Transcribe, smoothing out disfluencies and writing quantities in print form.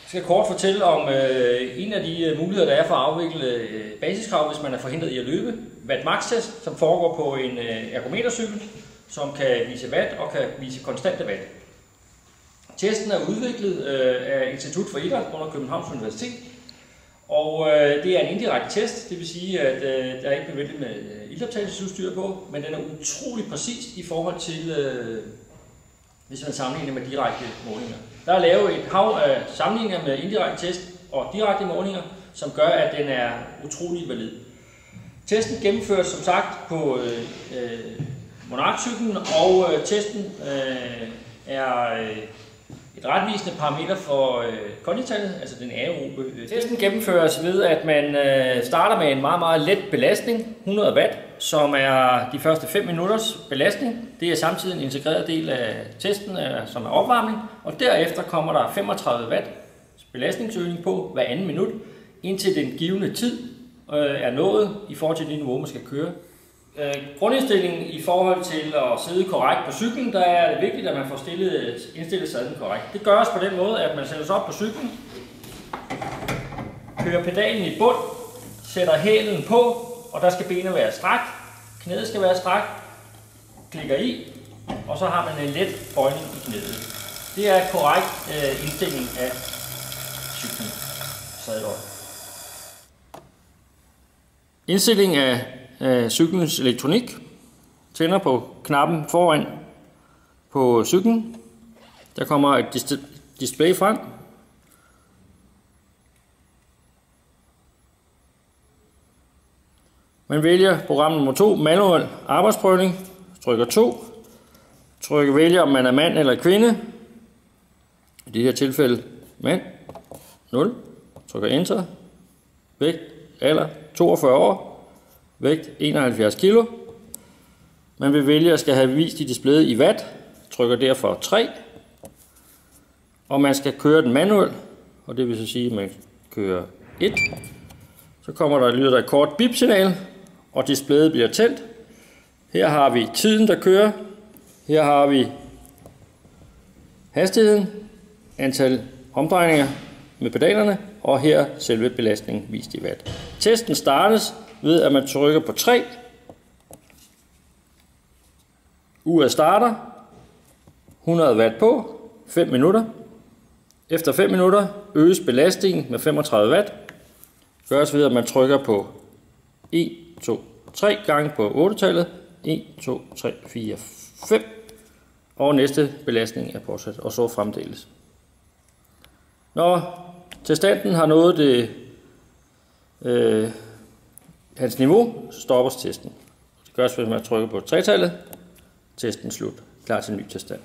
Jeg skal kort fortælle om en af de muligheder, der er for at afvikle basiskrav, hvis man er forhindret i at løbe. Watt Max test, som foregår på en ergometercykel, som kan vise watt og kan vise konstante watt. Testen er udviklet af Institut for Idræt under Københavns Universitet, og det er en indirekte test, det vil sige, at der er ikke nødvendigt med ildoptagelsesudstyr på, men den er utrolig præcis i forhold til, hvis man sammenligner med direkte målinger. Der er lavet et hav af sammenligninger med indirekte test og direkte målinger, som gør, at den er utrolig valid. Testen gennemføres som sagt på Monark-cyklen, og testen er et retvisende parameter for konditallet, altså den aerobe. Testen gennemføres ved, at man starter med en meget, meget let belastning, 100 watt, som er de første 5 minutters belastning. Det er samtidig en integreret del af testen, som er opvarmning, og derefter kommer der 35 watt belastningsøgning på hver anden minut, indtil den givne tid er nået i forhold til det niveau, man skal køre. Grundindstillingen i forhold til at sidde korrekt på cyklen, der er det vigtigt, at man får indstillet sadlen korrekt. Det gøres på den måde, at man sætter sig op på cyklen, kører pedalen i bund, sætter hælen på, og der skal benet være strakt, knæet skal være strakt, klikker i, og så har man en let bøjning i knæet. Det er korrekt indstilling af cyklen. Indstilling af cyklens elektronik. Tænder på knappen foran på cyklen. Der kommer et display frem. Man vælger program nummer 2, manuel arbejdsprøvning. Trykker 2. Vælger om man er mand eller kvinde. I det her tilfælde mand. 0. Trykker enter. Vægt, alder 42 år. Vægt 71 kg. Man vil vælge at skal have vist i displayet i watt. Trykker derfor 3. Og man skal køre den manuelt, og det vil så sige, at man kører 1. Så lyder der et kort bip-signal, og displayet bliver tændt. Her har vi tiden, der kører. Her har vi hastigheden, antal omdrejninger med pedalerne, og her selve belastningen vist i watt. Testen startes ved, at man trykker på 3. Uret starter. 100 watt på. 5 minutter. Efter 5 minutter øges belastningen med 35 watt. Gøres ved, at man trykker på 1, 2, 3 gange på 8-tallet. 1, 2, 3, 4, 5. Og næste belastning er påsat, og så fremdeles. Når testanten har nået hans niveau, så stoppes testen. Det gøres ved, at man trykker på 3-tallet. Testen slut. Klar til ny testant.